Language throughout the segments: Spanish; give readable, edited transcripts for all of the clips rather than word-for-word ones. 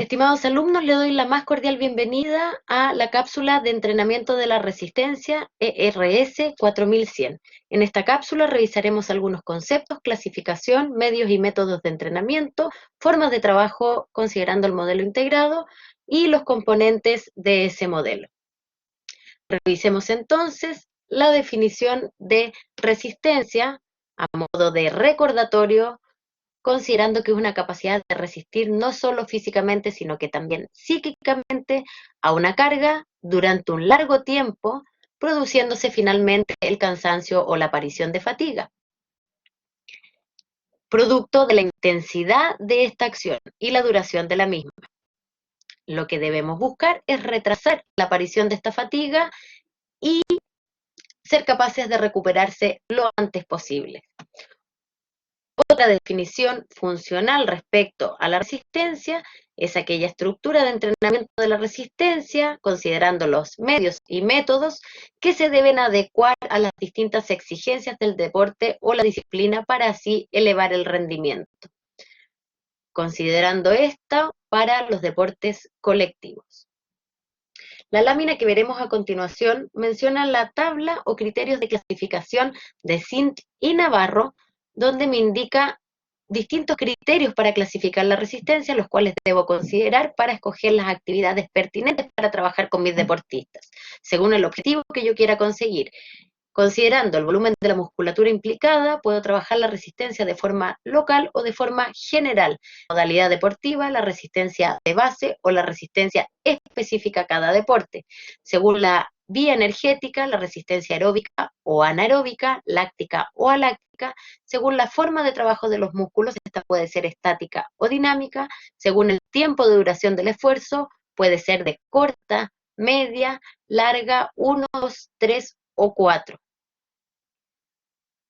Estimados alumnos, le doy la más cordial bienvenida a la cápsula de entrenamiento de la resistencia ERS 4100. En esta cápsula revisaremos algunos conceptos, clasificación, medios y métodos de entrenamiento, formas de trabajo considerando el modelo integrado y los componentes de ese modelo. Revisemos entonces la definición de resistencia a modo de recordatorio, considerando que es una capacidad de resistir no solo físicamente, sino que también psíquicamente a una carga durante un largo tiempo, produciéndose finalmente el cansancio o la aparición de fatiga, producto de la intensidad de esta acción y la duración de la misma. Lo que debemos buscar es retrasar la aparición de esta fatiga y ser capaces de recuperarse lo antes posible. Otra definición funcional respecto a la resistencia es aquella estructura de entrenamiento de la resistencia, considerando los medios y métodos que se deben adecuar a las distintas exigencias del deporte o la disciplina para así elevar el rendimiento, considerando esto para los deportes colectivos. La lámina que veremos a continuación menciona la tabla o criterios de clasificación de Sint y Navarro, donde me indica distintos criterios para clasificar la resistencia, los cuales debo considerar para escoger las actividades pertinentes para trabajar con mis deportistas, según el objetivo que yo quiera conseguir. Considerando el volumen de la musculatura implicada, puedo trabajar la resistencia de forma local o de forma general. Modalidad deportiva, la resistencia de base o la resistencia específica a cada deporte. Según la vía energética, la resistencia aeróbica o anaeróbica, láctica o aláctica. Según la forma de trabajo de los músculos, esta puede ser estática o dinámica. Según el tiempo de duración del esfuerzo, puede ser de corta, media, larga, 1, 2, 3 o 4.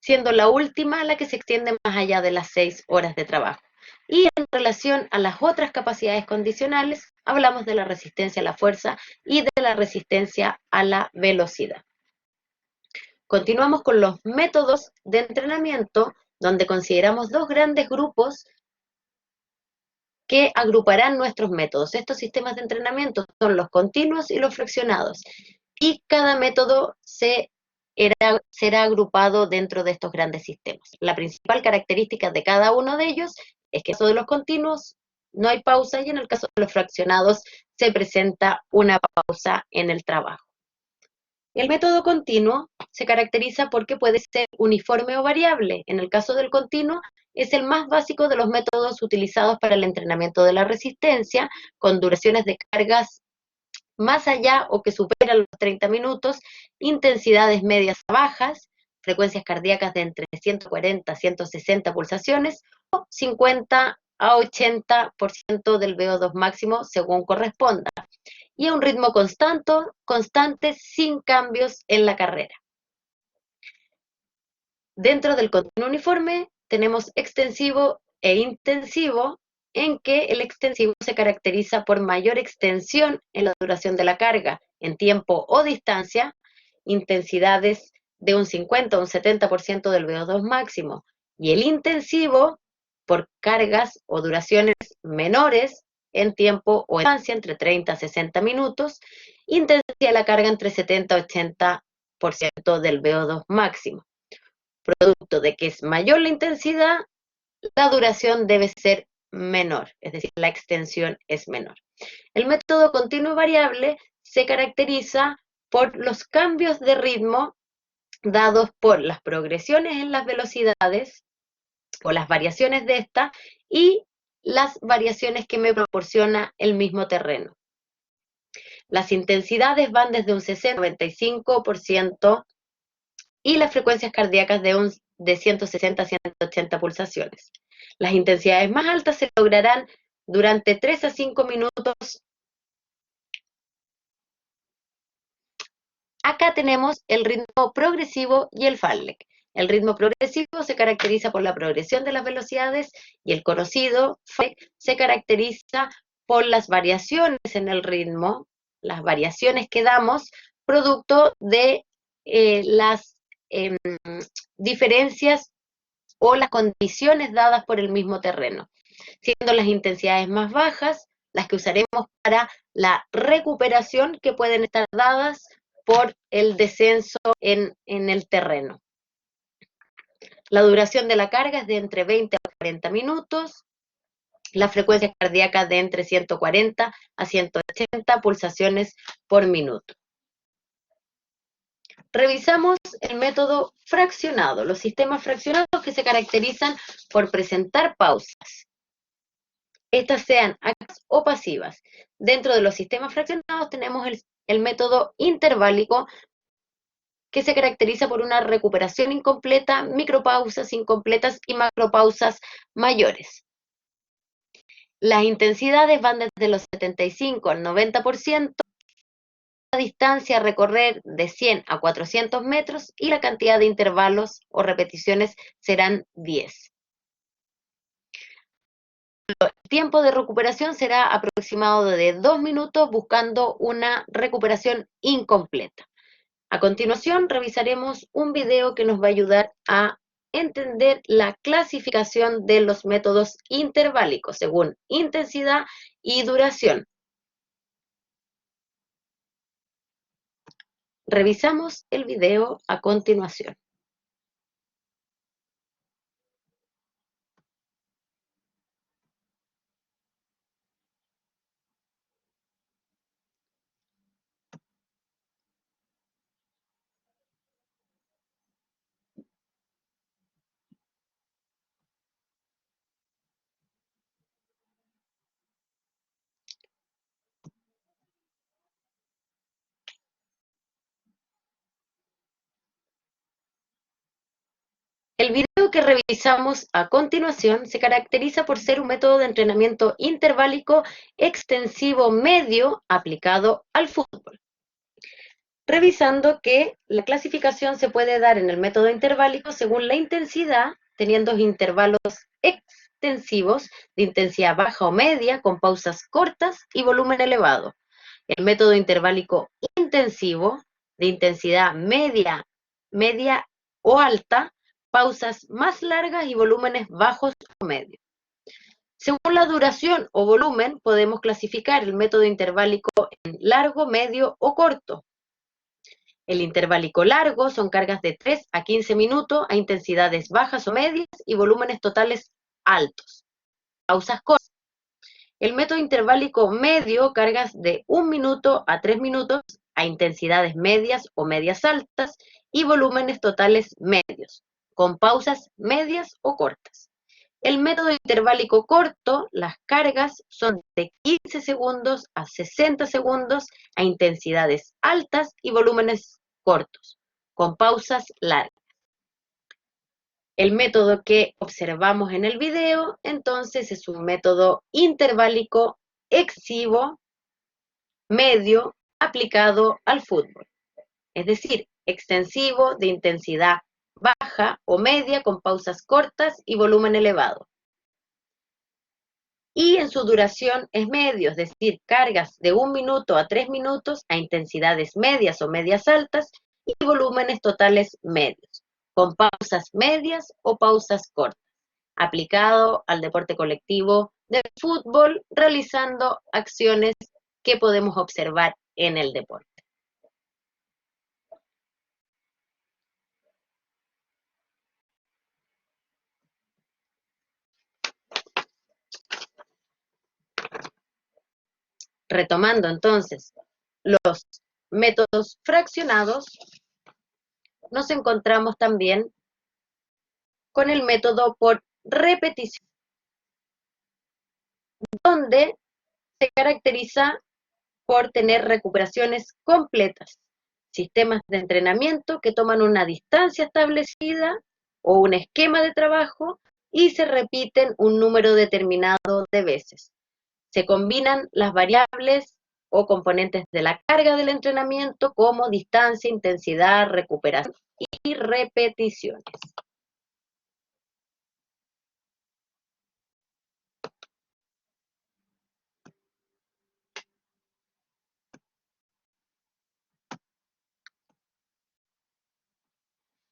Siendo la última la que se extiende más allá de las 6 horas de trabajo. Y en relación a las otras capacidades condicionales, hablamos de la resistencia a la fuerza y de la resistencia a la velocidad. Continuamos con los métodos de entrenamiento, donde consideramos dos grandes grupos que agruparán nuestros métodos. Estos sistemas de entrenamiento son los continuos y los fraccionados, y cada método será agrupado dentro de estos grandes sistemas. La principal característica de cada uno de ellos es que en el caso de los continuos no hay pausa y en el caso de los fraccionados se presenta una pausa en el trabajo. El método continuo se caracteriza porque puede ser uniforme o variable. En el caso del continuo, es el más básico de los métodos utilizados para el entrenamiento de la resistencia, con duraciones de cargas más allá o que superan los 30 minutos, intensidades medias a bajas, frecuencias cardíacas de entre 140 a 160 pulsaciones o 50 a 80% del VO2 máximo según corresponda, y a un ritmo constante sin cambios en la carrera. Dentro del continuo uniforme tenemos extensivo e intensivo, en que el extensivo se caracteriza por mayor extensión en la duración de la carga, en tiempo o distancia, intensidades de un 50 o un 70% del VO2 máximo, y el intensivo por cargas o duraciones menores en tiempo o distancia, entre 30 a 60 minutos, intensidad de la carga entre 70 a 80% del VO2 máximo. Producto de que es mayor la intensidad, la duración debe ser menor, es decir, la extensión es menor. El método continuo variable se caracteriza por los cambios de ritmo dados por las progresiones en las velocidades o las variaciones de esta y las variaciones que me proporciona el mismo terreno. Las intensidades van desde un 60 a 95% y las frecuencias cardíacas de 160 a 180 pulsaciones. Las intensidades más altas se lograrán durante 3 a 5 minutos. Acá tenemos el ritmo progresivo y el fartlek. El ritmo progresivo se caracteriza por la progresión de las velocidades y el conocido fartlek se caracteriza por las variaciones en el ritmo, las variaciones que damos producto de las diferencias o las condiciones dadas por el mismo terreno, siendo las intensidades más bajas las que usaremos para la recuperación que pueden estar dadas por el descenso en el terreno. La duración de la carga es de entre 20 a 40 minutos, la frecuencia cardíaca de entre 140 a 180 pulsaciones por minuto. Revisamos el método fraccionado, los sistemas fraccionados que se caracterizan por presentar pausas, estas sean activas o pasivas. Dentro de los sistemas fraccionados tenemos el método interválico, que se caracteriza por una recuperación incompleta, micropausas incompletas y macropausas mayores. Las intensidades van desde los 75 al 90%, la distancia a recorrer de 100 a 400 metros y la cantidad de intervalos o repeticiones serán 10. El tiempo de recuperación será aproximado de 2 minutos, buscando una recuperación incompleta. A continuación revisaremos un video que nos va a ayudar a entender la clasificación de los métodos interválicos según intensidad y duración. Revisamos el video a continuación. El video que revisamos a continuación se caracteriza por ser un método de entrenamiento interválico extensivo medio aplicado al fútbol. Revisando que la clasificación se puede dar en el método interválico según la intensidad, teniendo intervalos extensivos de intensidad baja o media, con pausas cortas y volumen elevado. El método interválico intensivo, de intensidad media, media o alta, pausas más largas y volúmenes bajos o medios. Según la duración o volumen, podemos clasificar el método interválico en largo, medio o corto. El interválico largo son cargas de 3 a 15 minutos a intensidades bajas o medias y volúmenes totales altos. Pausas cortas. El método interválico medio, cargas de 1 minuto a 3 minutos a intensidades medias o medias altas y volúmenes totales medios, con pausas medias o cortas. El método interválico corto, las cargas son de 15 segundos a 60 segundos a intensidades altas y volúmenes cortos, con pausas largas. El método que observamos en el video, entonces, es un método interválico extensivo medio aplicado al fútbol, es decir, extensivo de intensidad baja o media con pausas cortas y volumen elevado. Y en su duración es medio, es decir, cargas de 1 minuto a 3 minutos a intensidades medias o medias altas y volúmenes totales medios, con pausas medias o pausas cortas, aplicado al deporte colectivo de fútbol, realizando acciones que podemos observar en el deporte. Retomando entonces los métodos fraccionados, nos encontramos también con el método por repetición, donde se caracteriza por tener recuperaciones completas, sistemas de entrenamiento que toman una distancia establecida o un esquema de trabajo y se repiten un número determinado de veces. Se combinan las variables o componentes de la carga del entrenamiento como distancia, intensidad, recuperación y repeticiones.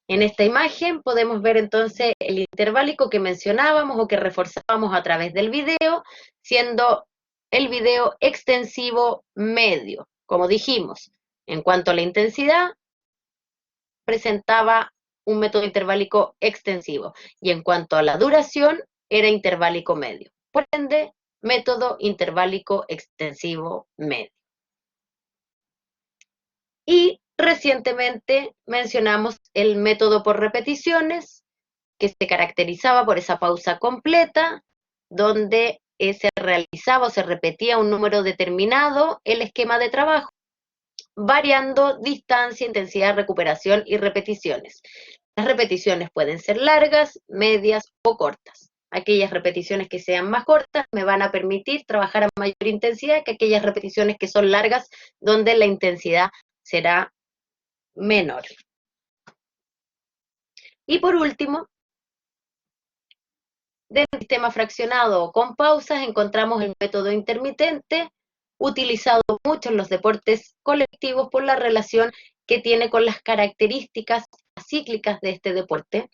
En esta imagen podemos ver entonces el interválico que mencionábamos o que reforzábamos a través del video, siendo el video extensivo medio. Como dijimos, en cuanto a la intensidad, presentaba un método interválico extensivo y en cuanto a la duración, era interválico medio. Por ende, método interválico extensivo medio. Y recientemente mencionamos el método por repeticiones, que se caracterizaba por esa pausa completa, donde se realizaba o se repetía un número determinado el esquema de trabajo, variando distancia, intensidad, recuperación y repeticiones. Las repeticiones pueden ser largas, medias o cortas. Aquellas repeticiones que sean más cortas me van a permitir trabajar a mayor intensidad que aquellas repeticiones que son largas, donde la intensidad será menor. Y por último, del sistema fraccionado o con pausas encontramos el método intermitente, utilizado mucho en los deportes colectivos por la relación que tiene con las características cíclicas de este deporte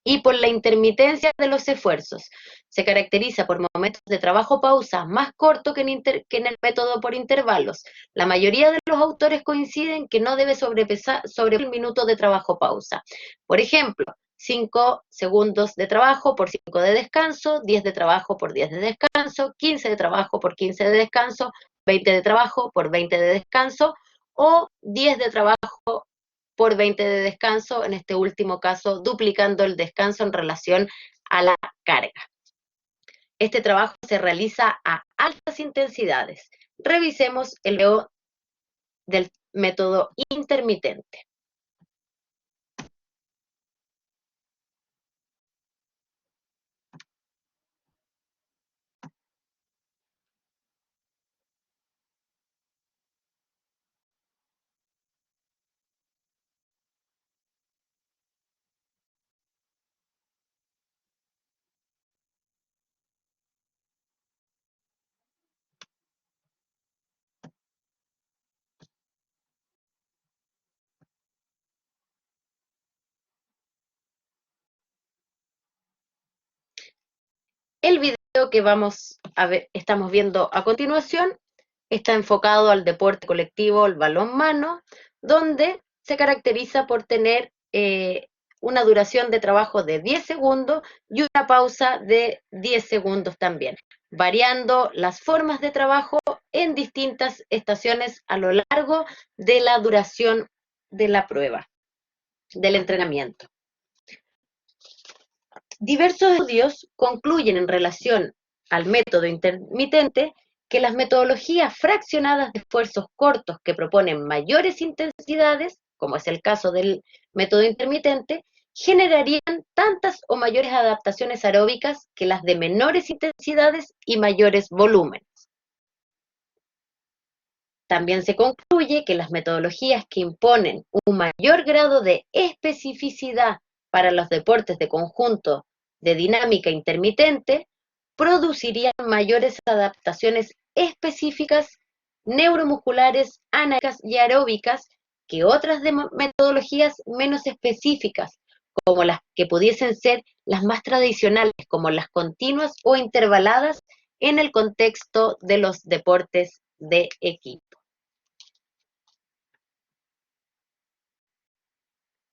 y por la intermitencia de los esfuerzos. Se caracteriza por momentos de trabajo-pausa más cortos que en el método por intervalos. La mayoría de los autores coinciden que no debe sobrepasar el minuto de trabajo-pausa. Por ejemplo, 5 segundos de trabajo por 5 de descanso, 10 de trabajo por 10 de descanso, 15 de trabajo por 15 de descanso, 20 de trabajo por 20 de descanso, o 10 de trabajo por 20 de descanso, en este último caso duplicando el descanso en relación a la carga. Este trabajo se realiza a altas intensidades. Revisemos el video del método intermitente. El video que estamos viendo a continuación está enfocado al deporte colectivo, el balonmano, donde se caracteriza por tener una duración de trabajo de 10 segundos y una pausa de 10 segundos también, variando las formas de trabajo en distintas estaciones a lo largo de la duración de la prueba, del entrenamiento. Diversos estudios concluyen en relación al método intermitente que las metodologías fraccionadas de esfuerzos cortos que proponen mayores intensidades, como es el caso del método intermitente, generarían tantas o mayores adaptaciones aeróbicas que las de menores intensidades y mayores volúmenes. También se concluye que las metodologías que imponen un mayor grado de especificidad para los deportes de conjunto de dinámica intermitente producirían mayores adaptaciones específicas neuromusculares, anáericas y aeróbicas que otras metodologías menos específicas, como las que pudiesen ser las más tradicionales, como las continuas o intervaladas en el contexto de los deportes de equipo.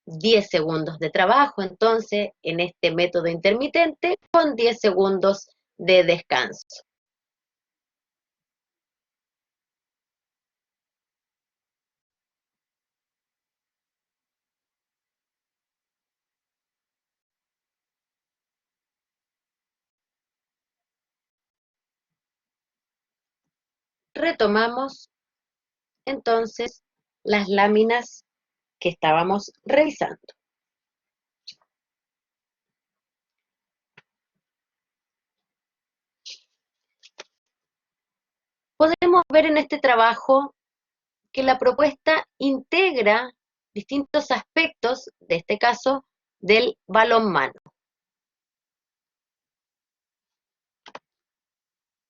10 segundos de trabajo, entonces, en este método intermitente, con 10 segundos de descanso. Retomamos, entonces, las láminas que estábamos revisando. Podemos ver en este trabajo que la propuesta integra distintos aspectos, de este caso, del balonmano.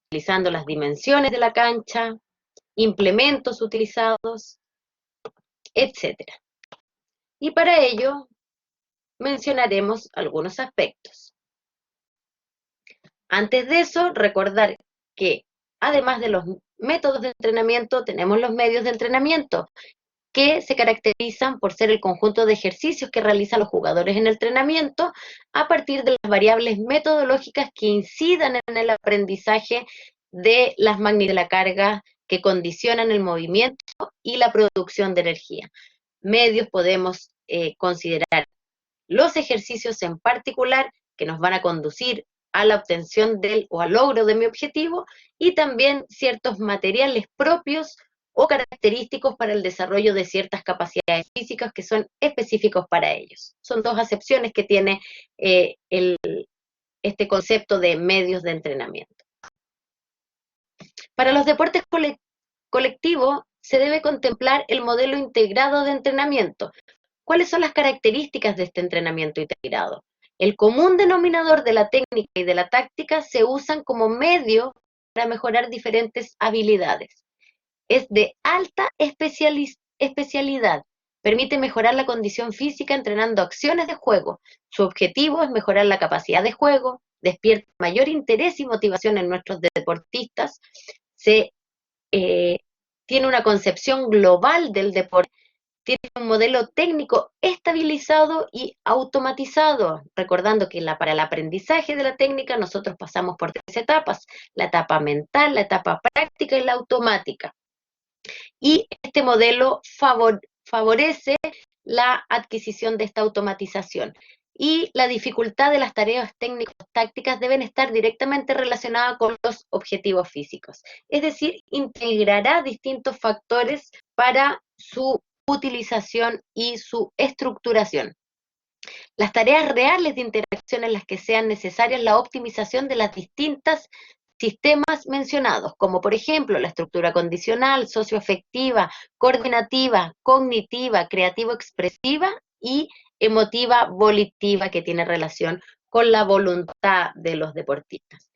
Utilizando las dimensiones de la cancha, implementos utilizados, etc. Y para ello mencionaremos algunos aspectos. Antes de eso, recordar que además de los métodos de entrenamiento, tenemos los medios de entrenamiento, que se caracterizan por ser el conjunto de ejercicios que realizan los jugadores en el entrenamiento a partir de las variables metodológicas que incidan en el aprendizaje de las magnitudes de la carga que condicionan el movimiento y la producción de energía. Medios podemos considerar los ejercicios en particular que nos van a conducir a la obtención del o al logro de mi objetivo, y también ciertos materiales propios o característicos para el desarrollo de ciertas capacidades físicas que son específicos para ellos. Son dos acepciones que tiene este concepto de medios de entrenamiento. Para los deportes colectivos se debe contemplar el modelo integrado de entrenamiento. ¿Cuáles son las características de este entrenamiento integrado? El común denominador de la técnica y de la táctica se usan como medio para mejorar diferentes habilidades. Es de alta especialidad. Permite mejorar la condición física entrenando acciones de juego. Su objetivo es mejorar la capacidad de juego, despierta mayor interés y motivación en nuestros deportistas, tiene una concepción global del deporte, tiene un modelo técnico estabilizado y automatizado, recordando que para el aprendizaje de la técnica nosotros pasamos por 3 etapas: la etapa mental, la etapa práctica y la automática. Y este modelo favorece la adquisición de esta automatización. Y la dificultad de las tareas técnico-tácticas deben estar directamente relacionadas con los objetivos físicos. Es decir, integrará distintos factores para su utilización y su estructuración. Las tareas reales de interacción en las que sean necesarias la optimización de las distintas sistemas mencionados, como por ejemplo la estructura condicional, socioafectiva, coordinativa, cognitiva, creativo-expresiva y emotiva-volitiva, que tiene relación con la voluntad de los deportistas.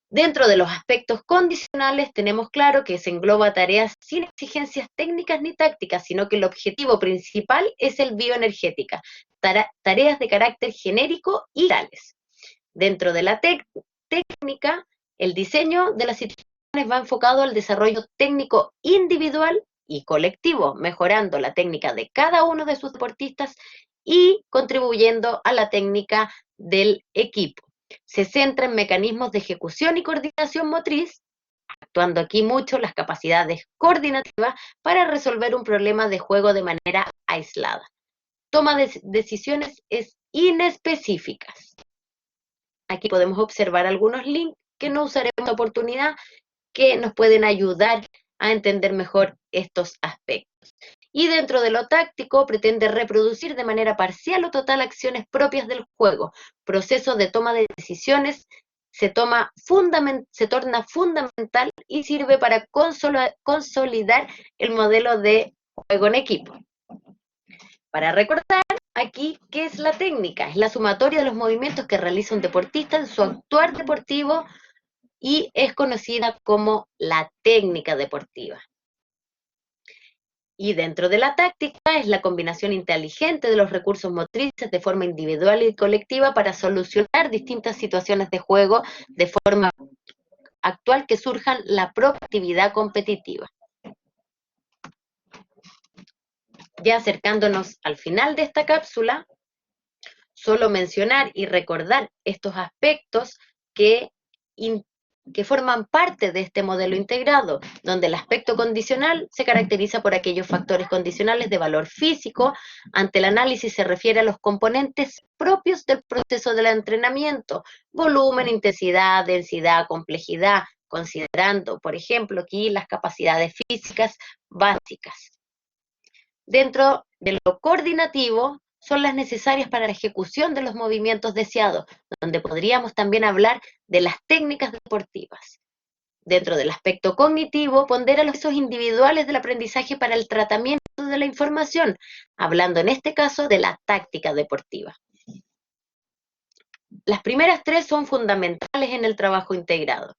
Dentro de los aspectos condicionales tenemos claro que se engloba tareas sin exigencias técnicas ni tácticas, sino que el objetivo principal es el bioenergética, tareas de carácter genérico y tales. Dentro de la técnica, el diseño de las situaciones va enfocado al desarrollo técnico individual y colectivo, mejorando la técnica de cada uno de sus deportistas y contribuyendo a la técnica del equipo. Se centra en mecanismos de ejecución y coordinación motriz, actuando aquí mucho las capacidades coordinativas para resolver un problema de juego de manera aislada. Toma de decisiones inespecíficas. Aquí podemos observar algunos links que no usaremos a oportunidad, que nos pueden ayudar a entender mejor estos aspectos. Y dentro de lo táctico pretende reproducir de manera parcial o total acciones propias del juego. Proceso de toma de decisiones se torna fundamental y sirve para consolidar el modelo de juego en equipo. Para recordar aquí, ¿qué es la técnica? Es la sumatoria de los movimientos que realiza un deportista en su actuar deportivo y es conocida como la técnica deportiva. Y dentro de la táctica es la combinación inteligente de los recursos motrices de forma individual y colectiva para solucionar distintas situaciones de juego de forma actual que surjan la propia actividad competitiva. Ya acercándonos al final de esta cápsula, solo mencionar y recordar estos aspectos que forman parte de este modelo integrado, donde el aspecto condicional se caracteriza por aquellos factores condicionales de valor físico. Ante el análisis se refiere a los componentes propios del proceso del entrenamiento: volumen, intensidad, densidad, complejidad, considerando, por ejemplo, aquí las capacidades físicas básicas. Dentro de lo coordinativo, son las necesarias para la ejecución de los movimientos deseados, donde podríamos también hablar de las técnicas deportivas. Dentro del aspecto cognitivo, pondera los procesos individuales del aprendizaje para el tratamiento de la información, hablando en este caso de la táctica deportiva. Las primeras 3 son fundamentales en el trabajo integrado.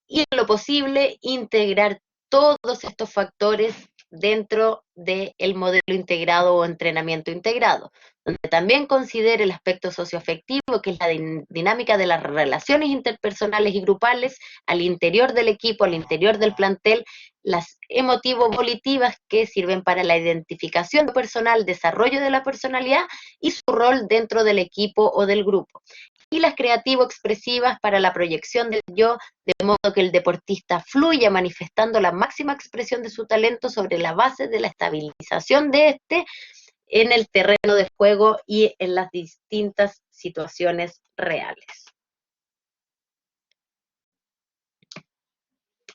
Y en lo posible, integrar todos estos factores dentro del modelo integrado o entrenamiento integrado, donde también considere el aspecto socioafectivo, que es la dinámica de las relaciones interpersonales y grupales al interior del equipo, al interior del plantel, las emotivo-volitivas, que sirven para la identificación personal, desarrollo de la personalidad y su rol dentro del equipo o del grupo. Y las creativo-expresivas para la proyección del yo, de modo que el deportista fluya manifestando la máxima expresión de su talento sobre la base de la estabilización de este en el terreno de juego y en las distintas situaciones reales.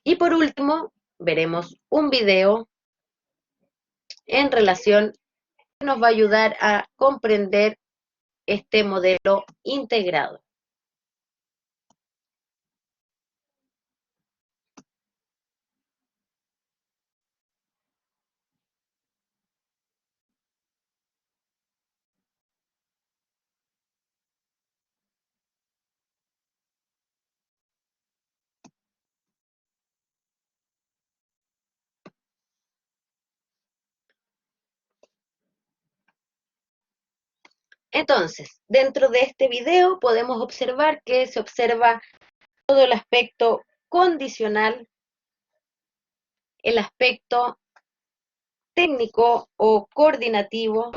Y por último, veremos un video en relación que nos va a ayudar a comprender este modelo integrado. Entonces, dentro de este video podemos observar que se observa todo el aspecto condicional, el aspecto técnico o coordinativo,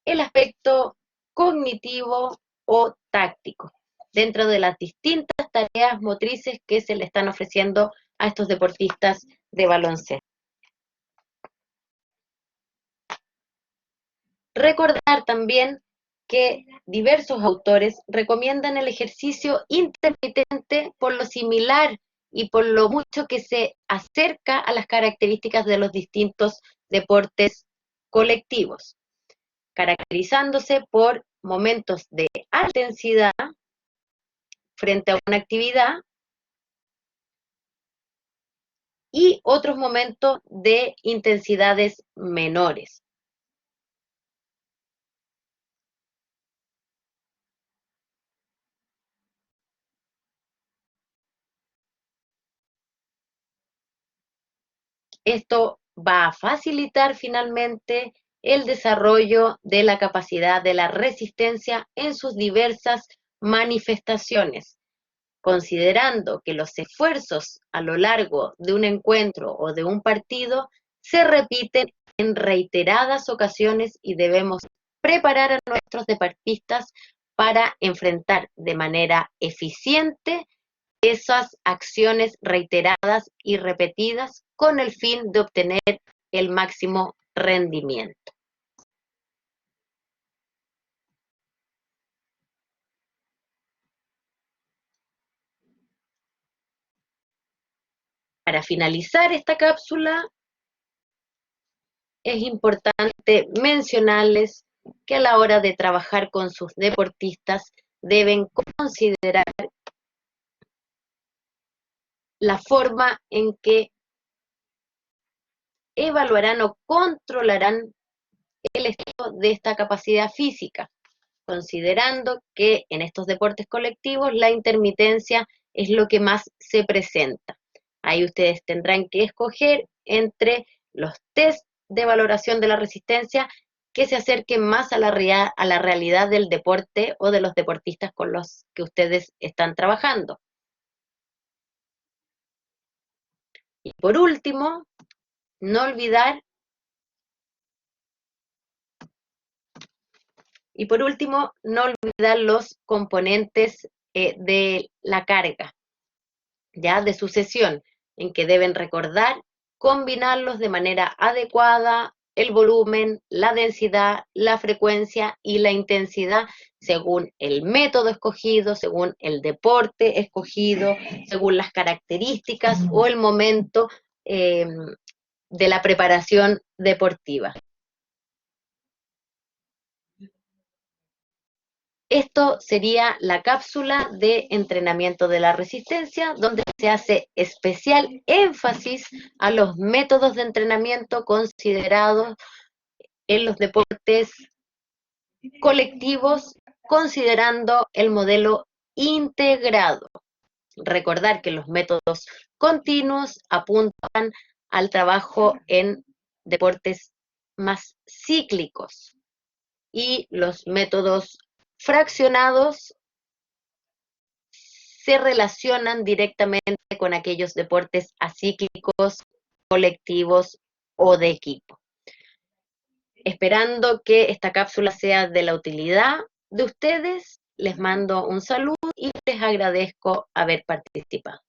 el aspecto cognitivo o táctico, dentro de las distintas tareas motrices que se le están ofreciendo a estos deportistas de baloncesto. Recordar también que diversos autores recomiendan el ejercicio intermitente por lo similar y por lo mucho que se acerca a las características de los distintos deportes colectivos, caracterizándose por momentos de alta intensidad frente a una actividad y otros momentos de intensidades menores. Esto va a facilitar finalmente el desarrollo de la capacidad de la resistencia en sus diversas manifestaciones, considerando que los esfuerzos a lo largo de un encuentro o de un partido se repiten en reiteradas ocasiones y debemos preparar a nuestros deportistas para enfrentar de manera eficiente esas acciones reiteradas y repetidas con el fin de obtener el máximo rendimiento. Para finalizar esta cápsula, es importante mencionarles que a la hora de trabajar con sus deportistas deben considerar la forma en que evaluarán o controlarán el estado de esta capacidad física, considerando que en estos deportes colectivos la intermitencia es lo que más se presenta. Ahí ustedes tendrán que escoger entre los test de valoración de la resistencia que se acerquen más a la realidad del deporte o de los deportistas con los que ustedes están trabajando. Y por último, no olvidar los componentes de la carga, ya de su sesión, en que deben recordar combinarlos de manera adecuada, el volumen, la densidad, la frecuencia y la intensidad según el método escogido, según el deporte escogido, según las características o el momento de la preparación deportiva. Esto sería la cápsula de entrenamiento de la resistencia, donde se hace especial énfasis a los métodos de entrenamiento considerados en los deportes colectivos, considerando el modelo integrado. Recordar que los métodos continuos apuntan al trabajo en deportes más cíclicos y los métodos fraccionados se relacionan directamente con aquellos deportes acíclicos, colectivos o de equipo. Esperando que esta cápsula sea de la utilidad de ustedes, les mando un saludo y les agradezco haber participado.